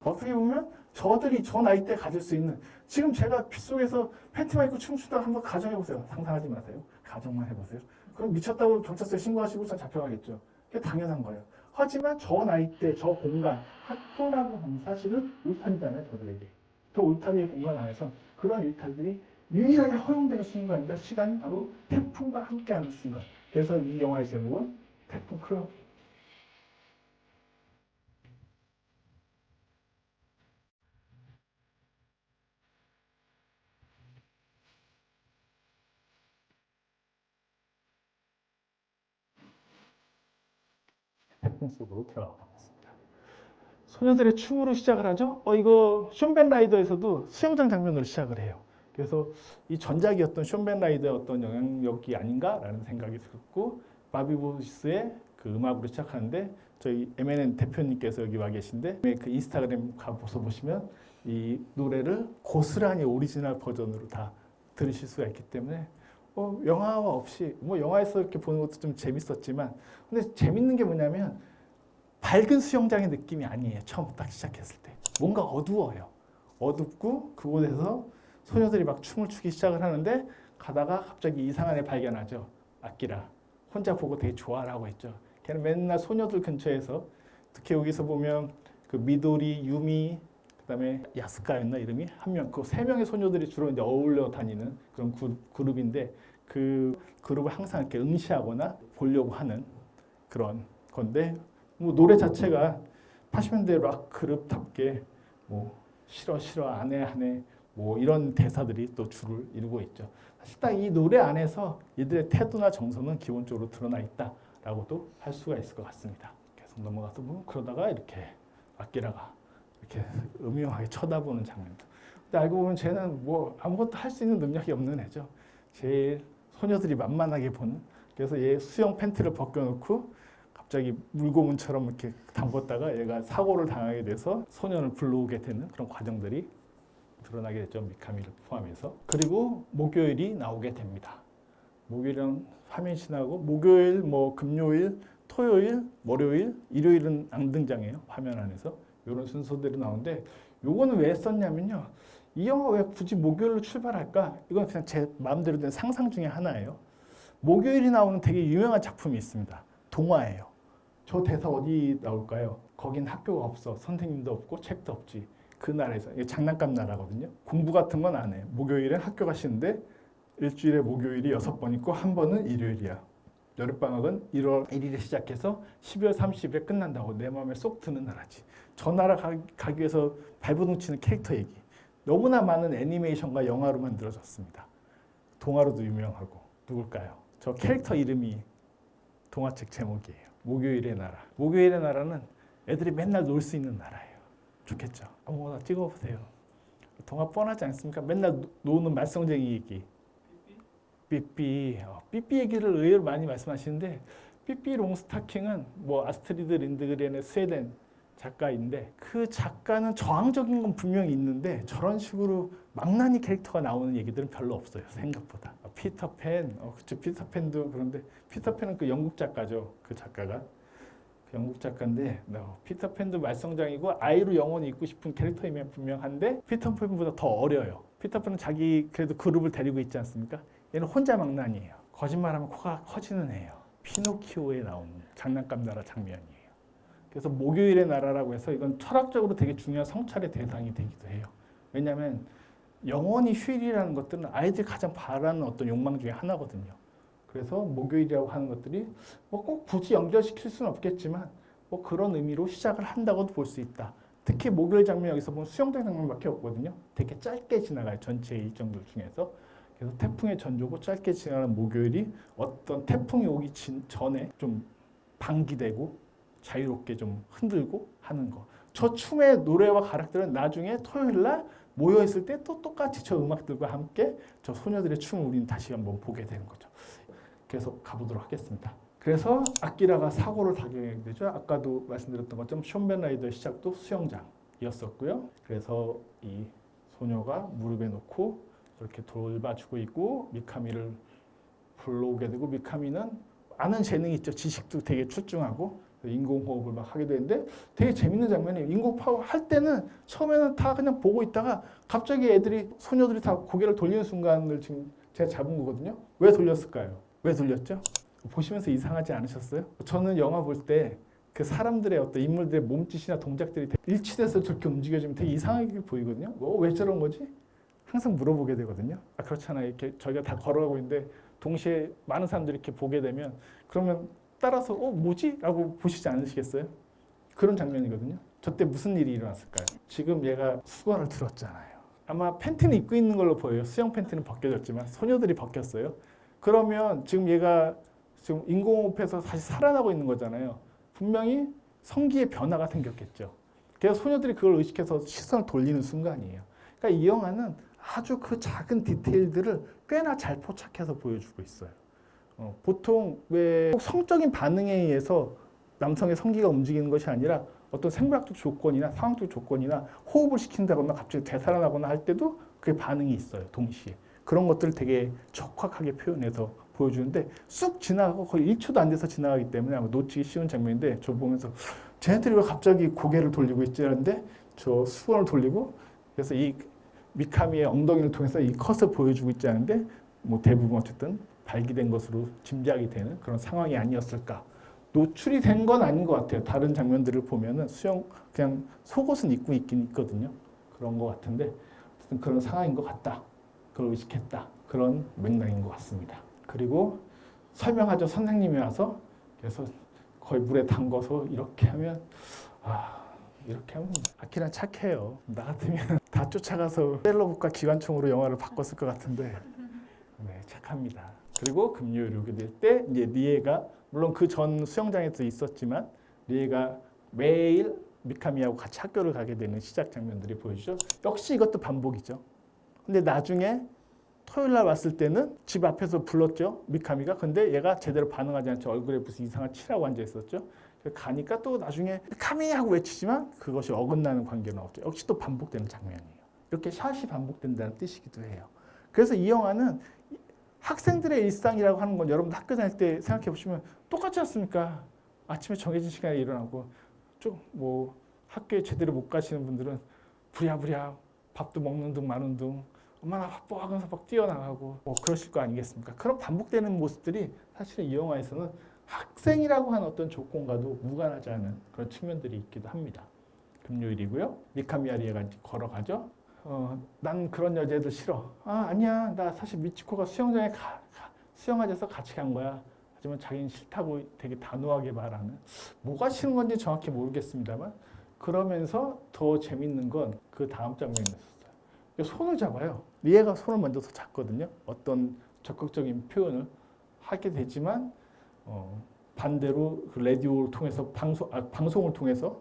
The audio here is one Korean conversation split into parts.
어떻게 보면 저들이 저 나이 때 가질 수 있는, 지금 제가 빗속에서 팬티만 입고 춤추다가 한번 가정해보세요. 상상하지 마세요. 가정만 해보세요. 그럼 미쳤다고 경찰서에 신고하시고 전 잡혀가겠죠. 그게 당연한 거예요. 하지만 저 나이 때, 저 공간, 학교라고 하는 사실은 울타리잖아요, 저들에게. 그 울타리의 공간 안에서 그런 일탈들이 유일하게 허용되는 순간입니다. 시간이 바로 태풍과 함께하는 순간. 그래서 이 영화의 제목은 태풍 클럽. 태풍 속으로 들어가겠습니다. 소녀들의 춤으로 시작을 하죠. 이거 숀 라이더에서도 수영장 장면으로 시작을 해요. 그래서 이 전작이었던 숀 라이더의 어떤 영향력이 아닌가라는 생각이 들었고, 바비 보이스의 그 음악으로 시작하는데, 저희 M&N 대표님께서 여기 와 계신데 그 인스타그램 가서 보시면 이 노래를 고스란히 오리지널 버전으로 다 들으실 수가 있기 때문에 영화와 없이, 뭐 영화에서 이렇게 보는 것도 좀 재밌었지만, 근데 재밌는 게 뭐냐면 밝은 수영장의 느낌이 아니에요. 처음 딱 시작했을 때 뭔가 어두워요. 어둡고 그곳에서 소녀들이 막 춤을 추기 시작을 하는데, 가다가 갑자기 이상한 애 발견하죠. 아키라. 혼자 보고 되게 좋아라고 했죠. 걔는 맨날 소녀들 근처에서, 특히 여기서 보면 그 미도리, 유미, 그다음에 야스카였나 이름이 한 명, 그 세 명의 소녀들이 주로 이제 어울려 다니는 그런 그룹인데, 그 그룹을 항상 이렇게 응시하거나 보려고 하는 그런 건데, 뭐 노래 자체가 80년대 락 그룹답게 뭐 싫어 싫어 안해 안해 뭐 이런 대사들이 또 줄을 이루고 있죠. 사실 딱 이 노래 안에서 이들의 태도나 정서는 기본적으로 드러나 있다라고도 할 수가 있을 것 같습니다. 계속 넘어가서 보면 그러다가 이렇게 아키라가 이렇게 음흉하게 쳐다보는 장면도. 근데 알고 보면 쟤는 뭐 아무것도 할 수 있는 능력이 없는 애죠. 제일 소녀들이 만만하게 보는. 그래서 얘 수영 팬티를 벗겨놓고 갑자기 물고문처럼 이렇게 담궜다가 얘가 사고를 당하게 돼서 소년을 불러오게 되는 그런 과정들이 드러나게 됐죠. 미카미를 포함해서. 그리고 목요일이 나오게 됩니다. 목요일은 화면이 지나고, 목요일, 뭐 금요일, 토요일, 월요일, 일요일은 안 등장해요. 화면 안에서. 이런 순서들이 나오는데, 요거는 왜 썼냐면요. 이 영화 왜 굳이 목요일로 출발할까? 이건 그냥 제 마음대로 된 상상 중에 하나예요. 목요일이 나오는 되게 유명한 작품이 있습니다. 동화예요. 저 대사 어디 나올까요? 거긴 학교가 없어. 선생님도 없고 책도 없지. 그 나라에서. 이게 장난감 나라거든요. 공부 같은 건 안 해. 목요일엔 학교가 쉬는데 일주일에 목요일이 6번 있고 한 번은 일요일이야. 여름방학은 1월 1일에 시작해서 12월 30일에 끝난다고. 내 마음에 쏙 드는 나라지. 저 나라 가기 위해서 발버둥 치는 캐릭터 얘기. 너무나 많은 애니메이션과 영화로 만들어졌습니다. 동화로도 유명하고. 누굴까요? 저 캐릭터 이름이 동화책 제목이에요. 목요일의 나라. 목요일의 나라는 애들이 맨날 놀 수 있는 나라예요. 좋겠죠? 아무거나 찍어보세요. 동화 뻔하지 않습니까? 맨날 노는 말썽쟁이 얘기. 삐삐. 삐삐 얘기를 의외로 많이 말씀하시는데, 삐삐 롱스타킹은 뭐 아스트리드 린드그렌의 스웨덴 작가인데, 그 작가는 저항적인 건 분명히 있는데 저런 식으로 망나니 캐릭터가 나오는 얘기들은 별로 없어요. 생각보다. 피터팬, 그쵸, 피터팬도. 그런데 피터팬은 그 영국 작가죠. 그 작가가 그 영국 작가인데, 피터팬도 말썽장이고 아이로 영원히 있고 싶은 캐릭터이면 분명한데, 피터팬보다 더 어려요. 피터팬은 자기 그래도 그룹을 데리고 있지 않습니까? 얘는 혼자 망나니예요. 거짓말하면 코가 커지는 애예요. 피노키오에 나오는 장난감 나라 장면이에요. 그래서 목요일의 나라라고 해서 이건 철학적으로 되게 중요한 성찰의 대상이 되기도 해요. 왜냐하면 영원히 휴일이라는 것들은 아이들이 가장 바라는 어떤 욕망 중에 하나거든요. 그래서 목요일이라고 하는 것들이 뭐 꼭 굳이 연결시킬 수는 없겠지만 뭐 그런 의미로 시작을 한다고도 볼 수 있다. 특히 목요일 장면, 여기서 보면 수영장 장면밖에 없거든요. 되게 짧게 지나가요. 전체 일정들 중에서. 그래서 태풍의 전조고 짧게 지나가는 목요일이 어떤 태풍이 오기 전에 좀 방기되고 자유롭게 좀 흔들고 하는 거. 저 춤의 노래와 가락들은 나중에 토요일 날 모여있을 때 또 똑같이 저 음악들과 함께 저 소녀들의 춤을 우리는 다시 한번 보게 되는 거죠. 계속 가보도록 하겠습니다. 그래서 아키라가 사고를 당하게 되죠. 아까도 말씀드렸던 것처럼 숀 라이더의 시작도 수영장이었었고요. 그래서 이 소녀가 무릎에 놓고 이렇게 돌봐주고 있고, 미카미를 불러오게 되고, 미카미는 아는 재능이 있죠. 지식도 되게 출중하고, 인공호흡을 막 하게 되는데 되게 재밌는 장면이 인공호흡 할 때는 처음에는 다 그냥 보고 있다가 갑자기 소녀들이 다 고개를 돌리는 순간을 지금 제가 잡은 거거든요. 왜 돌렸을까요? 왜 돌렸죠? 보시면서 이상하지 않으셨어요? 저는 영화 볼 때 그 사람들의 어떤 인물들의 몸짓이나 동작들이 되게 일치돼서 저렇게 움직여지면 되게 이상하게 보이거든요. 왜 저런 거지? 항상 물어보게 되거든요. 그렇잖아요. 이렇게 저희가 다 걸어가고 있는데 동시에 많은 사람들이 이렇게 보게 되면 그러면 따라서 뭐지? 라고 보시지 않으시겠어요? 그런 장면이거든요. 저 때 무슨 일이 일어났을까요? 지금 얘가 수건을 들었잖아요. 아마 팬티는 입고 있는 걸로 보여요. 수영 팬티는 벗겨졌지만 소녀들이 벗겼어요. 그러면 지금 얘가 지금 인공호흡에서 다시 살아나고 있는 거잖아요. 분명히 성기에 변화가 생겼겠죠. 그래서 소녀들이 그걸 의식해서 시선을 돌리는 순간이에요. 그러니까 이 영화는 아주 그 작은 디테일들을 꽤나 잘 포착해서 보여주고 있어요. 보통 왜 성적인 반응에 의해서 남성의 성기가 움직이는 것이 아니라 어떤 생물학적 조건이나 상황적 조건이나 호흡을 시킨다거나 갑자기 되살아나거나 할 때도 그게 반응이 있어요. 동시에. 그런 것들을 되게 적확하게 표현해서 보여주는데 쑥 지나가고 거의 1초도 안 돼서 지나가기 때문에 아마 놓치기 쉬운 장면인데 저 보면서 쟤네들이 왜 갑자기 고개를 돌리고 있지 않는데 저 수건을 돌리고 그래서 이 미카미의 엉덩이를 통해서 이 컷을 보여주고 있지 않은데 뭐 대부분 어쨌든 발기된 것으로 짐작이 되는 그런 상황이 아니었을까. 노출이 된 건 아닌 것 같아요. 다른 장면들을 보면은 그냥 속옷은 입고 있긴 있거든요. 그런 것 같은데 어쨌든 그런 상황인 것 같다. 그걸 의식했다. 그런 맥락인 것 같습니다. 그리고 설명하죠. 선생님이 와서 그래서 거의 물에 담궈서 이렇게 하면 이렇게 하면 아키란 착해요. 나 같으면 다 쫓아가서 셀러북과 기관총으로 영화를 바꿨을 것 같은데 네, 착합니다. 그리고 금요일 오게 될 때 이제 리에가 물론 그 전 수영장에도 있었지만 리에가 매일 미카미하고 같이 학교를 가게 되는 시작 장면들이 보여주죠. 역시 이것도 반복이죠. 근데 나중에 토요일 날 왔을 때는 집 앞에서 불렀죠. 미카미가. 근데 얘가 제대로 반응하지 않죠. 얼굴에 무슨 이상한 칠하고 앉아 있었죠. 가니까 또 나중에 미카미 하고 외치지만 그것이 어긋나는 관계로 나오죠. 역시 또 반복되는 장면이에요. 이렇게 샷이 반복된다는 뜻이기도 해요. 그래서 이 영화는 학생들의 일상이라고 하는 건 여러분 학교 다닐 때 생각해 보시면 똑같지 않습니까? 아침에 정해진 시간에 일어나고 좀 뭐 학교에 제대로 못 가시는 분들은 부랴부랴 밥도 먹는 둥 마는 둥 얼마나 바빠 하면서 막 뛰어나가고 뭐 그러실 거 아니겠습니까? 그런 반복되는 모습들이 사실은 이 영화에서는 학생이라고 하는 어떤 조건과도 무관하지 않은 그런 측면들이 있기도 합니다. 금요일이고요. 미카미 아리에가 걸어가죠. 난 그런 여자애들 싫어. 아니야. 나 사실 미치코가 수영장에 수영하자서 같이 간 거야. 하지만 자기는 싫다고 되게 단호하게 말하는. 뭐가 싫은 건지 정확히 모르겠습니다만 그러면서 더 재밌는 건 그 다음 장면이었어요. 손을 잡아요. 리에가 손을 먼저 잡거든요. 어떤 적극적인 표현을 하게 되지만 반대로 그 라디오를 통해서 방송을 통해서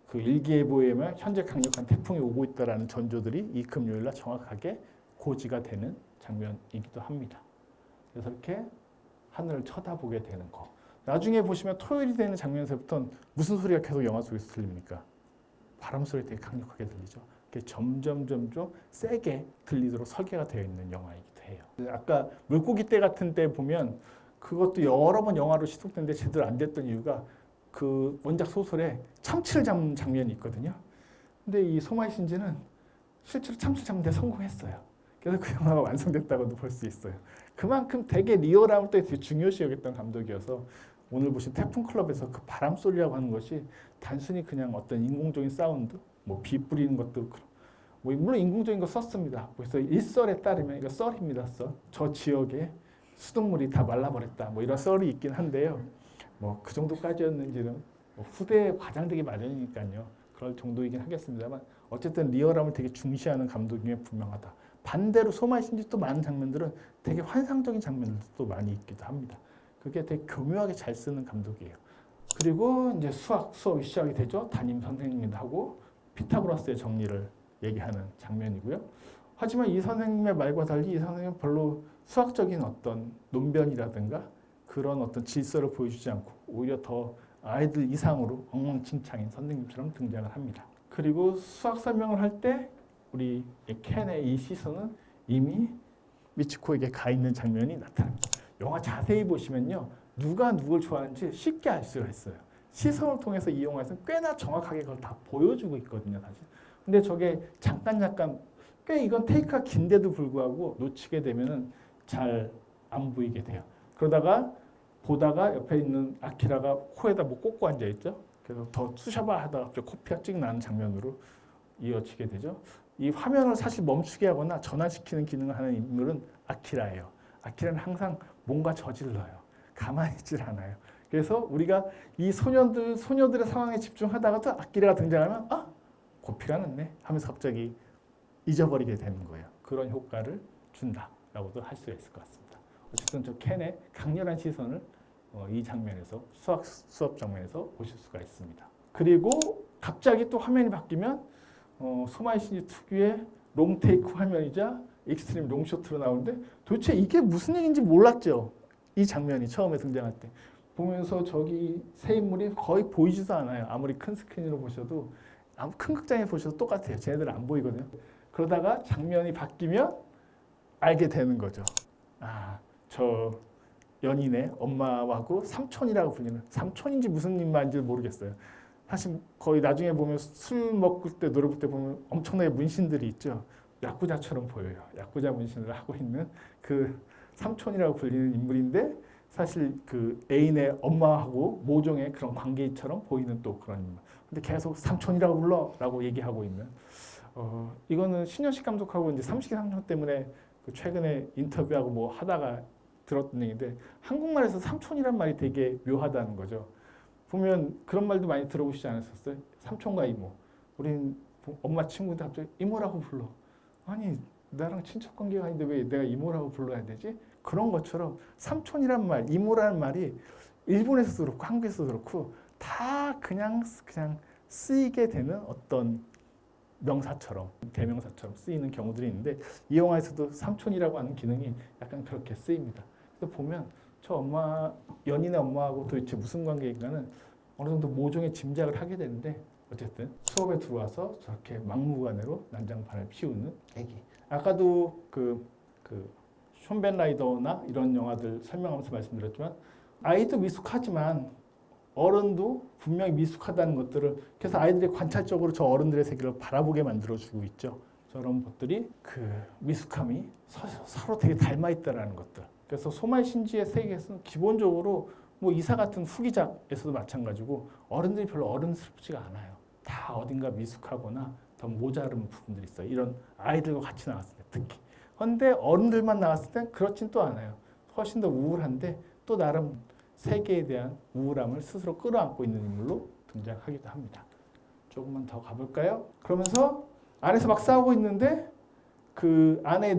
그 일기예보에만 현재 강력한 태풍이 오고 있다라는 전조들이 이 금요일날 정확하게 고지가 되는 장면이기도 합니다. 그래서 이렇게 하늘을 쳐다보게 되는 거. 나중에 보시면 토요일이 되는 장면에서부터는 무슨 소리가 계속 영화 속에서 들립니까? 바람 소리 되게 강력하게 들리죠. 점점 세게 들리도록 설계가 되어 있는 영화이기도 해요. 아까 물고기 떼 같은 때 보면 그것도 여러 번 영화로 시속됐는데 제대로 안 됐던 이유가 그 원작 소설에 참치를 잡는 장면이 있거든요. 근데 이 소마이 신지는 실제로 참치를 잡는 데 성공했어요. 그래서 그 영화가 완성됐다고도 볼 수 있어요. 그만큼 되게 리얼함을 또 되게 중요시 여겼던 감독이어서 오늘 보신 태풍클럽에서 그 바람 소리라고 하는 것이 단순히 그냥 어떤 인공적인 사운드, 뭐 비 뿌리는 것도 뭐 물론 인공적인 거 썼습니다. 그래서 일설에 따르면 이거 썰입니다. 썰. 저 지역에 수돗물이 다 말라버렸다. 뭐 이런 썰이 있긴 한데요. 뭐 그 정도까지였는지는 뭐 후대에 과장되기 마련이니까요. 그럴 정도이긴 하겠습니다만 어쨌든 리얼함을 되게 중시하는 감독님이 분명하다. 반대로 소마이 신지 또 많은 장면들은 되게 환상적인 장면들도 많이 있기도 합니다. 그게 되게 교묘하게 잘 쓰는 감독이에요. 그리고 이제 수업이 시작이 되죠. 담임 선생님하고 피타고라스의 정리를 얘기하는 장면이고요. 하지만 이 선생님의 말과 달리 이 선생님은 별로 수학적인 어떤 논변이라든가 그런 어떤 질서를 보여주지 않고 오히려 더 아이들 이상으로 엉망진창인 선생님처럼 등장을 합니다. 그리고 수학 설명을 할 때 우리 켄의 이 시선은 이미 미치코에게 가 있는 장면이 나타납니다. 영화 자세히 보시면요. 누가 누굴 좋아하는지 쉽게 알 수가 있어요. 시선을 통해서 이 영화에서는 꽤나 정확하게 그걸 다 보여주고 있거든요, 사실. 근데 저게 잠깐 꽤 이건 테이크가 긴데도 불구하고 놓치게 되면은 잘 안 보이게 돼요. 그러다가 보다가 옆에 있는 아키라가 코에다 뭐 꽂고 앉아 있죠. 그래서 더 쑤셔봐 하다가 갑자기 코피가 찍 나는 장면으로 이어지게 되죠. 이 화면을 사실 멈추게 하거나 전환시키는 기능을 하는 인물은 아키라예요. 아키라는 항상 뭔가 저질러요. 가만히 있질 않아요. 그래서 우리가 이 소녀들의 상황에 집중하다가도 아키라가 등장하면 아, 코피가 났네 하면서 갑자기 잊어버리게 되는 거예요. 그런 효과를 준다라고도 할 수가 있을 것 같습니다. 어쨌든 저 켄의 강렬한 시선을 이 장면에서 수업 장면에서 보실 수가 있습니다. 그리고 갑자기 또 화면이 바뀌면 소마이 신지 특유의 롱테이크 화면이자 익스트림 롱쇼트로 나오는데 도대체 이게 무슨 얘기인지 몰랐죠. 이 장면이 처음에 등장할 때. 보면서 저기 세 인물이 거의 보이지도 않아요. 아무리 큰 스크린으로 보셔도 큰 극장에 보셔도 똑같아요. 쟤네들은 안 보이거든요. 그러다가 장면이 바뀌면 알게 되는 거죠. 아, 저 연인의 엄마하고 삼촌이라고 불리는 삼촌인지 무슨 인마인지 모르겠어요. 사실 거의 나중에 보면 술 먹을 때 노래 부를 때 보면 엄청나게 문신들이 있죠. 야쿠자처럼 보여요. 야쿠자 문신을 하고 있는 그 삼촌이라고 불리는 인물인데 사실 그 애인의 엄마하고 모종의 그런 관계처럼 보이는 또 그런 인물. 근데 계속 삼촌이라고 불러라고 얘기하고 있는. 이거는 신현식 감독하고 이제 삼식이 삼촌 때문에 그 최근에 인터뷰하고 뭐 하다가 들었던 얘기인데 한국말에서 삼촌이란 말이 되게 묘하다는 거죠. 보면 그런 말도 많이 들어보시지 않으셨어요? 삼촌과 이모. 우린 엄마 친구인데 갑자기 이모라고 불러. 아니 나랑 친척 관계가 아닌데 왜 내가 이모라고 불러야 되지? 그런 것처럼 삼촌이란 말, 이모라는 말이 일본에서도 그렇고 한국에서도 그렇고 다 그냥 쓰이게 되는 어떤 명사처럼 대명사처럼 쓰이는 경우들이 있는데 이 영화에서도 삼촌이라고 하는 기능이 약간 그렇게 쓰입니다. 그래서 보면 저 엄마 연인의 엄마하고 도대체 무슨 관계인가는 어느 정도 모종의 짐작을 하게 되는데 어쨌든 수업에 들어와서 저렇게 막무가내로 난장판을 피우는 애기. 아까도 숀 벤 라이더나 이런 영화들 설명하면서 말씀드렸지만 아이도 미숙하지만 어른도 분명히 미숙하다는 것들을 그래서 아이들이 관찰적으로 저 어른들의 세계를 바라보게 만들어주고 있죠. 저런 것들이 그 미숙함이 서로 되게 닮아 있다는 것들. 그래서 소마이 신지의 세계에서는 기본적으로 뭐 이사 같은 후기작에서도 마찬가지고 어른들이 별로 어른스럽지가 않아요. 다 어딘가 미숙하거나 더 모자른 부분들이 있어요. 이런 아이들과 같이 나왔을 때 특히. 그런데 어른들만 나왔을 땐 그렇진 또 않아요. 훨씬 더 우울한데 또 나름 세계에 대한 우울함을 스스로 끌어안고 있는 인물로 등장하기도 합니다. 조금만 더 가볼까요? 그러면서 안에서 막 싸우고 있는데 그 안에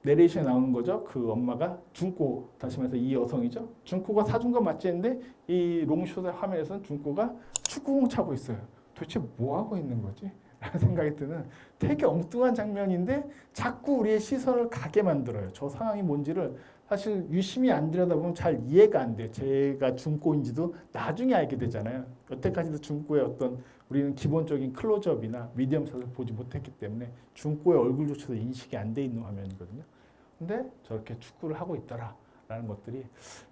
내레이션에 나오는 거죠. 그 엄마가 준코, 다시 말해서 이 여성이죠. 준코가 사준 건 맞지 했는데 이 롱숏의 화면에서는 준코가 축구공 차고 있어요. 도대체 뭐 하고 있는 거지? 라는 생각이 드는 되게 엉뚱한 장면인데 자꾸 우리의 시선을 가게 만들어요. 저 상황이 뭔지를 사실 유심히 안 들여다보면 잘 이해가 안 돼요. 제가 준코인지도 나중에 알게 되잖아요. 여태까지도 준코의 어떤 우리는 기본적인 클로즈업이나 미디엄 샷을 보지 못했기 때문에 준코의 얼굴조차도 인식이 안 돼 있는 화면이거든요. 근데 저렇게 축구를 하고 있더라라는 것들이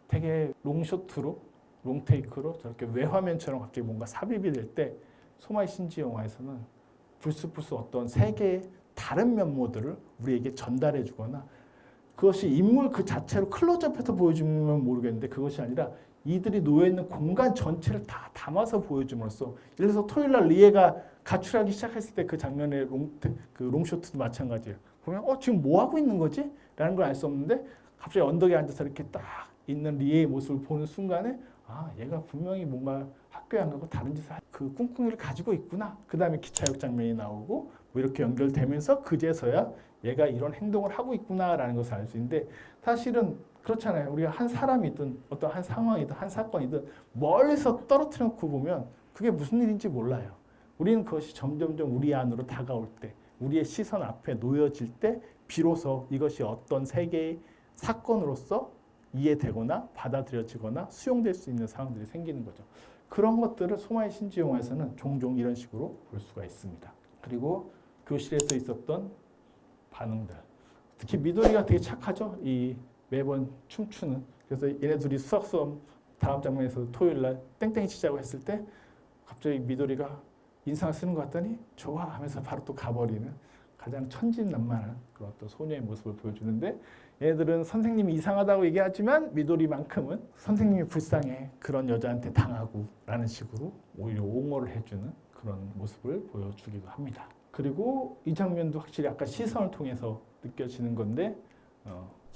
되게 롱쇼트로, 롱테이크로 저렇게 외화면처럼 갑자기 뭔가 삽입이 될 때 소마이 신지 영화에서는 불쑥불쑥 어떤 세계의 다른 면모들을 우리에게 전달해 주거나 그것이 인물 그 자체로 클로즈업해서 보여주면 모르겠는데 그것이 아니라 이들이 놓여있는 공간 전체를 다 담아서 보여줌으로써 예를 들어서 토요일날 리에가 가출하기 시작했을 때 그 장면의 롱쇼트도 마찬가지예요. 보면 지금 뭐 하고 있는 거지? 라는 걸 알 수 없는데 갑자기 언덕에 앉아서 이렇게 딱 있는 리에의 모습을 보는 순간에 아 얘가 분명히 뭔가 학교에 안 가고 다른 짓을 그 꿍꿍이를 가지고 있구나. 그 다음에 기차역 장면이 나오고 뭐 이렇게 연결되면서 그제서야 얘가 이런 행동을 하고 있구나라는 것을 알 수 있는데 사실은 그렇잖아요. 우리가 한 사람이든 어떤 한 상황이든 한 사건이든 멀리서 떨어뜨려 놓고 보면 그게 무슨 일인지 몰라요. 우리는 그것이 점점점 우리 안으로 다가올 때 우리의 시선 앞에 놓여질 때 비로소 이것이 어떤 세계의 사건으로서 이해되거나 받아들여지거나 수용될 수 있는 상황들이 생기는 거죠. 그런 것들을 소마이 신지 영화에서는 종종 이런 식으로 볼 수가 있습니다. 그리고 교실에서 있었던 반응들. 특히 미도리가 되게 착하죠. 이 매번 춤추는. 그래서 얘네 둘이 수학 수업 다음 장면에서 토요일 날 땡땡이 치자고 했을 때 갑자기 미도리가 인상을 쓰는 것 같더니 좋아 하면서 바로 또 가버리는 가장 천진난만한 그런 또 소녀의 모습을 보여주는데, 얘네들은 선생님이 이상하다고 얘기하지만 미도리만큼은 선생님이 불쌍해 그런 여자한테 당하고 라는 식으로 오히려 옹호를 해주는 그런 모습을 보여주기도 합니다. 그리고 이 장면도 확실히 아까 시선을 통해서 느껴지는 건데,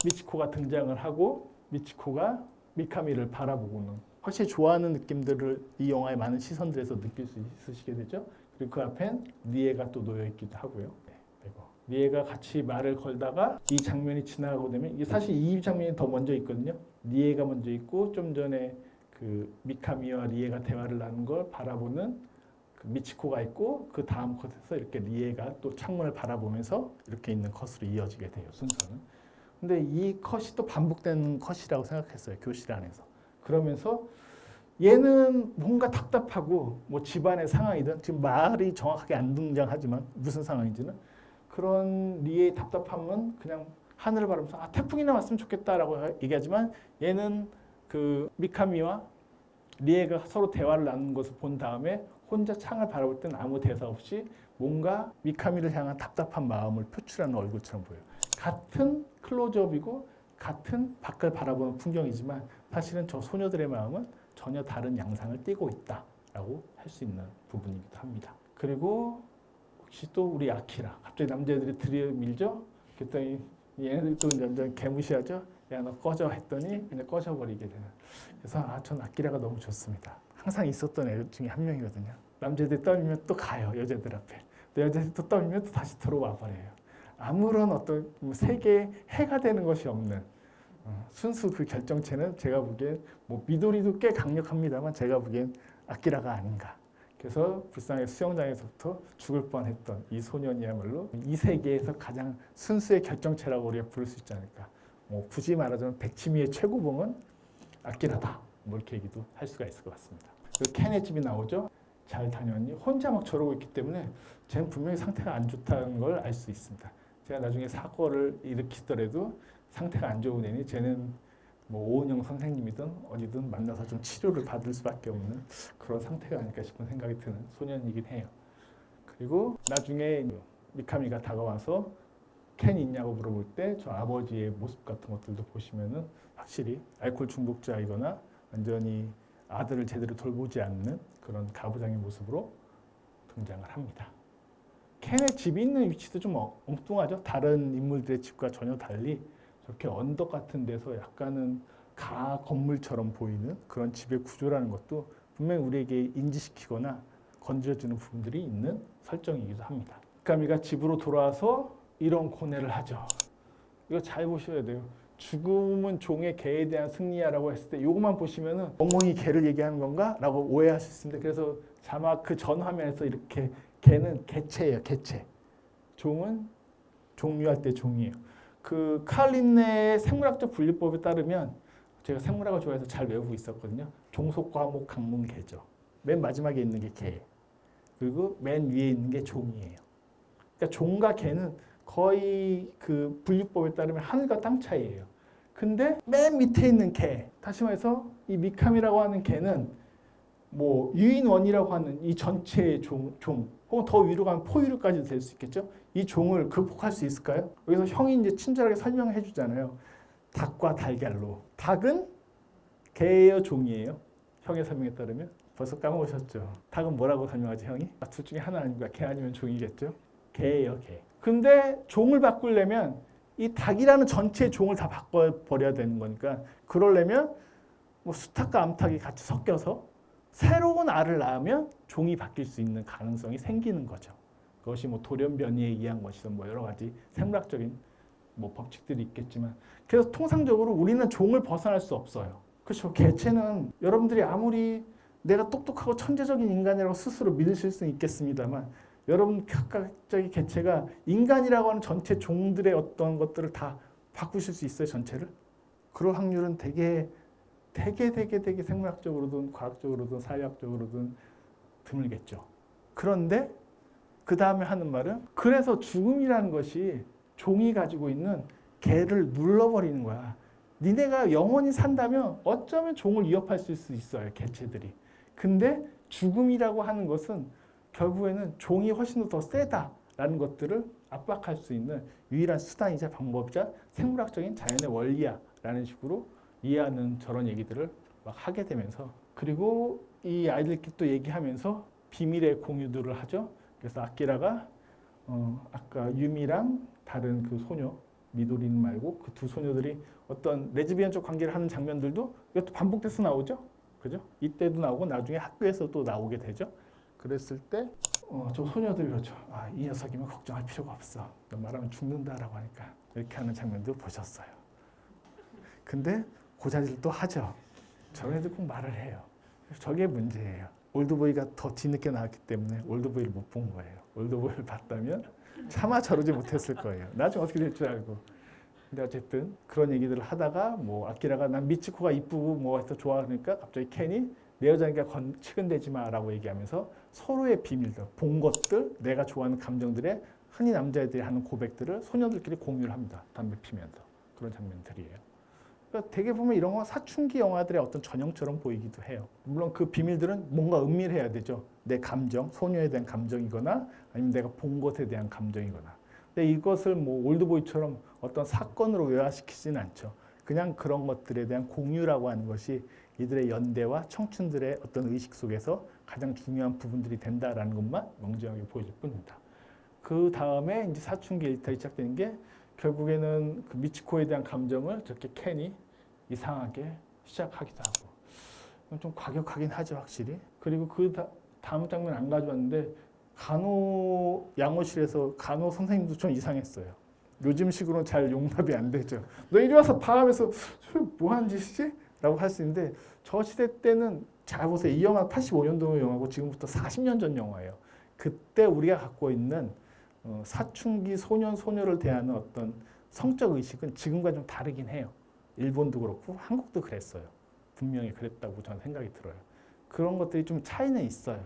미치코가 등장을 하고 미치코가 미카미를 바라보고는 확실히 좋아하는 느낌들을 이 영화의 많은 시선들에서 느낄 수 있으시게 되죠. 그리고 그 앞엔 리에가 또 놓여 있기도 하고요. 리에가 같이 말을 걸다가 이 장면이 지나가고 되면, 이게 사실 이 장면이 더 먼저 있거든요. 리에가 먼저 있고 좀 전에 그 미카미와 리에가 대화를 나눈 걸 바라보는 그 미치코가 있고, 그 다음 컷에서 이렇게 리에가 또 창문을 바라보면서 이렇게 있는 컷으로 이어지게 돼요, 순서는. 근데 이 컷이 또 반복되는 컷이라고 생각했어요, 교실 안에서. 그러면서 얘는 뭔가 답답하고 뭐 집안의 상황이든, 지금 말이 정확하게 안 등장하지만 무슨 상황인지는, 그런 리의 답답함은 그냥 하늘을 바라보면서 아, 태풍이나 왔으면 좋겠다라고 얘기하지만, 얘는 그 미카미와 리에가 서로 대화를 나누는 것을 본 다음에 혼자 창을 바라볼 때는 아무 대사 없이 뭔가 미카미를 향한 답답한 마음을 표출하는 얼굴처럼 보여요. 같은 클로즈업이고 같은 밖을 바라보는 풍경이지만 사실은 저 소녀들의 마음은 전혀 다른 양상을 띠고 있다라고 할 수 있는 부분이기도 합니다. 그리고 혹시 또 우리 아키라, 갑자기 남자애들이 들이밀죠? 그랬더니 얘네들이 또 완전 개무시하죠? 야, 너 꺼져 했더니 그냥 꺼져버리게 되는. 그래서 전 아키라가 너무 좋습니다. 항상 있었던 애 중에 한 명이거든요. 남자애들이 떠밀면 또 가요, 여자들 앞에. 여자애들이 또 떠밀면 또 다시 들어와 버려요. 아무런 어떤 세계에 해가 되는 것이 없는 순수 그 결정체는 제가 보기엔 뭐 미도리도 꽤 강력합니다만 제가 보기엔 아키라가 아닌가. 그래서 불쌍하게 수영장에서부터 죽을 뻔했던 이 소년이야말로 이 세계에서 가장 순수의 결정체라고 우리가 부를 수 있지 않을까. 뭐 굳이 말하자면 백치미의 최고봉은 아키라다. 뭐 이렇게 얘기도 할 수가 있을 것 같습니다. 그리고 켄의 집이 나오죠. 잘 다녔니? 혼자 막 저러고 있기 때문에 쟤는 분명히 상태가 안 좋다는 걸 알 수 있습니다. 제가 나중에 사고를 일으키더라도 상태가 안 좋은 애니 쟤는 뭐 오은영 선생님이든 어디든 만나서 좀 치료를 받을 수밖에 없는 그런 상태가 아닐까 싶은 생각이 드는 소년이긴 해요. 그리고 나중에 미카미가 다가와서 켄 있냐고 물어볼 때 저 아버지의 모습 같은 것들도 보시면은 확실히 알코올 중독자이거나 완전히 아들을 제대로 돌보지 않는 그런 가부장의 모습으로 등장을 합니다. 켄의 집이 있는 위치도 좀 엉뚱하죠. 다른 인물들의 집과 전혀 달리 저렇게 언덕 같은 데서 약간은 가 건물처럼 보이는 그런 집의 구조라는 것도 분명히 우리에게 인지시키거나 건드려주는 부분들이 있는 설정이기도 합니다. 미카미가 집으로 돌아와서 이런 고뇌를 하죠. 이거 잘 보셔야 돼요. 죽음은 종의 개에 대한 승리야라고 했을 때 이것만 보시면은 멍멍이 개를 얘기하는 건가? 라고 오해하실 수 있는데, 그래서 자막 그 전 화면에서 이렇게 개는 개체예요, 개체. 종은 종류할 때 종이에요. 그 칼린네의 생물학적 분류법에 따르면, 제가 생물학을 좋아해서 잘 외우고 있었거든요. 종속, 과목, 강문, 개죠. 맨 마지막에 있는 게 개. 그리고 맨 위에 있는 게 종이에요. 그러니까 종과 개는 거의 그 분류법에 따르면 하늘과 땅 차이예요. 근데 맨 밑에 있는 개, 다시 말해서 이 미카미라고 하는 개는 뭐 유인원이라고 하는 이 전체의 종, 혹은 더 위로 가면 포유류까지도 될 수 있겠죠. 이 종을 극복할 수 있을까요? 여기서 형이 이제 친절하게 설명해 주잖아요. 닭과 달걀로. 닭은 개예요, 종이에요? 형의 설명에 따르면 벌써 까먹으셨죠. 닭은 뭐라고 설명하지, 형이? 둘 중에 하나 아닙니까? 개 아니면 종이겠죠. 개예요, 개. 근데 종을 바꾸려면 이 닭이라는 전체의 종을 다 바꿔버려야 되는 거니까, 그러려면 뭐 수탉과 암탉이 같이 섞여서 새로운 알을 낳으면 종이 바뀔 수 있는 가능성이 생기는 거죠. 그것이 뭐 돌연변이에 의한 것이든 뭐 여러 가지 생물학적인 뭐 법칙들이 있겠지만, 그래서 통상적으로 우리는 종을 벗어날 수 없어요. 그렇죠. 개체는 여러분들이 아무리 내가 똑똑하고 천재적인 인간이라고 스스로 믿으실 수는 있겠습니다만, 여러분 각각의 개체가 인간이라고 하는 전체 종들의 어떤 것들을 다 바꾸실 수 있어요, 전체를? 그럴 확률은 되게 생물학적으로든 과학적으로든 사회학적으로든 드물겠죠. 그런데 그 다음에 하는 말은, 그래서 죽음이라는 것이 종이 가지고 있는 개를 눌러버리는 거야. 니네가 영원히 산다면 어쩌면 종을 위협할 수 있어요, 개체들이. 근데 죽음이라고 하는 것은 결국에는 종이 훨씬 더 세다라는 것들을 압박할 수 있는 유일한 수단이자 방법이자 생물학적인 자연의 원리야라는 식으로 이해하는 저런 얘기들을 막 하게 되면서, 그리고 이 아이들끼리 또 얘기하면서 비밀의 공유들을 하죠. 그래서 아키라가 아까 유미랑 다른 그 소녀 미도리는 말고 그 두 소녀들이 어떤 레즈비언적 관계를 하는 장면들도 이것도 반복돼서 나오죠. 그죠? 이때도 나오고 나중에 학교에서도 나오게 되죠. 그랬을 때 저 소녀들이 그렇죠. 아, 이 녀석이면 걱정할 필요가 없어. 너 말하면 죽는다라고 하니까 이렇게 하는 장면도 보셨어요. 근데 고자질 또 하죠. 저런 애들 꼭 말을 해요. 저게 문제예요. 올드보이가 더 뒤늦게 나왔기 때문에 올드보이를 못 본 거예요. 올드보이를 봤다면 차마 저러지 못했을 거예요. 나중에 어떻게 될 줄 알고. 근데 어쨌든 그런 얘기들을 하다가 뭐 아키라가 난 미치코가 이쁘고 뭐 해서 좋아하니까 갑자기 켄이 내 여자니까 치근대지 마라고 얘기하면서 서로의 비밀들, 본 것들, 내가 좋아하는 감정들의 흔히 남자애들이 하는 고백들을 소녀들끼리 공유를 합니다. 담배 피면서. 그런 장면들이에요. 그러니까 되게 보면 이런 건 사춘기 영화들의 어떤 전형처럼 보이기도 해요. 물론 그 비밀들은 뭔가 은밀해야 되죠. 내 감정, 소녀에 대한 감정이거나 아니면 내가 본 것에 대한 감정이거나. 근데 이것을 뭐 올드보이처럼 어떤 사건으로 외화시키지는 않죠. 그냥 그런 것들에 대한 공유라고 하는 것이 이들의 연대와 청춘들의 어떤 의식 속에서 가장 중요한 부분들이 된다라는 것만 명징하게 보여줄 뿐입니다. 그 다음에 이제 사춘기 일탈이 시작되는 게 결국에는 그 미치코에 대한 감정을 저렇게 켄이 이상하게 시작하기도 하고. 이건 좀 과격하긴 하죠, 확실히. 그리고 그 다음 장면 안 가져왔는데 간호 양호실에서 간호 선생님도 좀 이상했어요. 요즘식으로는 잘 용납이 안 되죠. 너 이리 와서 봐 하면서 뭐 하는 짓이지? 라고 할 수 있는데 저 시대 때는 잘 보세요. 이 영화 85년도 영화고 지금부터 40년 전 영화예요. 그때 우리가 갖고 있는 사춘기 소년, 소녀를 대하는 어떤 성적 의식은 지금과 좀 다르긴 해요. 일본도 그렇고 한국도 그랬어요. 분명히 그랬다고 저는 생각이 들어요. 그런 것들이 좀 차이는 있어요.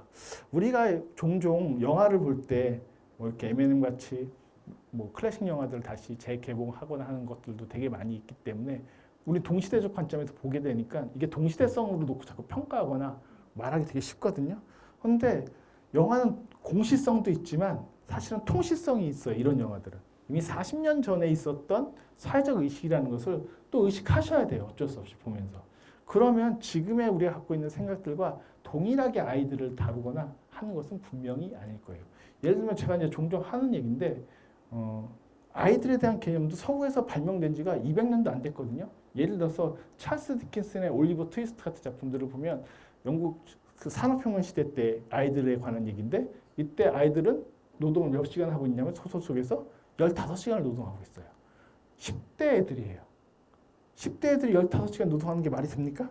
우리가 종종 영화를 볼 때 뭐 이렇게 M&M 같이 뭐 클래식 영화들을 다시 재개봉하거나 하는 것들도 되게 많이 있기 때문에 우리 동시대적 관점에서 보게 되니까 이게 동시대성으로 놓고 자꾸 평가하거나 말하기 되게 쉽거든요. 그런데 영화는 공시성도 있지만 사실은 통시성이 있어요. 이런 영화들은. 이미 40년 전에 있었던 사회적 의식이라는 것을 또 의식하셔야 돼요. 어쩔 수 없이 보면서. 그러면 지금의 우리가 갖고 있는 생각들과 동일하게 아이들을 다루거나 하는 것은 분명히 아닐 거예요. 예를 들면 제가 이제 종종 하는 얘기인데 아이들에 대한 개념도 서구에서 발명된 지가 200년도 안 됐거든요. 예를 들어서 찰스 디킨슨의 올리버 트위스트 같은 작품들을 보면 영국 그 산업혁명 시대 때 아이들에 관한 얘기인데 이때 아이들은 노동을 몇 시간 하고 있냐면 소설 속에서 15시간을 노동하고 있어요. 10대 애들이에요. 10대 애들이 15시간 노동하는 게 말이 됩니까?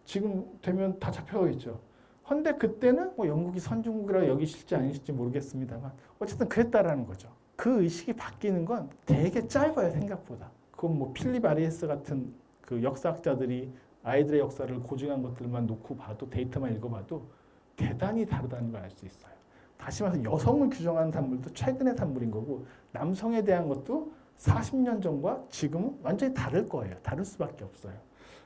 지금 되면 다 잡혀가겠죠. 근데 그때는 뭐 영국이 선진국이라 여기실지 아니실지 모르겠습니다만 어쨌든 그랬다라는 거죠. 그 의식이 바뀌는 건 되게 짧아요, 생각보다. 그건 뭐 필립 아리에스 같은 그 역사학자들이 아이들의 역사를 고증한 것들만 놓고 봐도 데이터만 읽어봐도 대단히 다르다는 걸 알 수 있어요. 다시 말해서 여성을 규정하는 산물도 최근의 산물인 거고 남성에 대한 것도 40년 전과 지금은 완전히 다를 거예요. 다를 수밖에 없어요.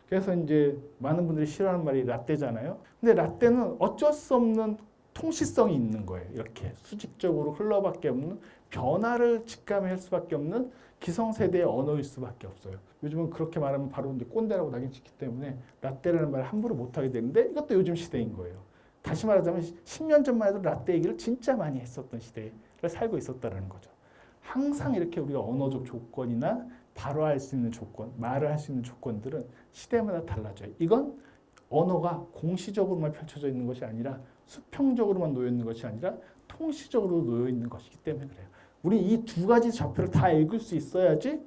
그래서 이제 많은 분들이 싫어하는 말이 라떼잖아요. 근데 라떼는 어쩔 수 없는 통시성이 있는 거예요. 이렇게 수직적으로 흘러밖에 없는 변화를 직감할 수밖에 없는 기성세대의 언어일 수밖에 없어요. 요즘은 그렇게 말하면 바로 이제 꼰대라고 낙인 찍기 때문에 라떼라는 말을 함부로 못하게 되는데 이것도 요즘 시대인 거예요. 다시 말하자면 10년 전만 해도 라떼 얘기를 진짜 많이 했었던 시대를 살고 있었다는 거죠. 항상 이렇게 우리가 언어적 조건이나 바로 할 수 있는 조건, 말을 할 수 있는 조건들은 시대마다 달라져요. 이건 언어가 공시적으로만 펼쳐져 있는 것이 아니라 수평적으로만 놓여 있는 것이 아니라 통시적으로 놓여 있는 것이기 때문에 그래요. 우리 이 두 가지 좌표를 다 읽을 수 있어야지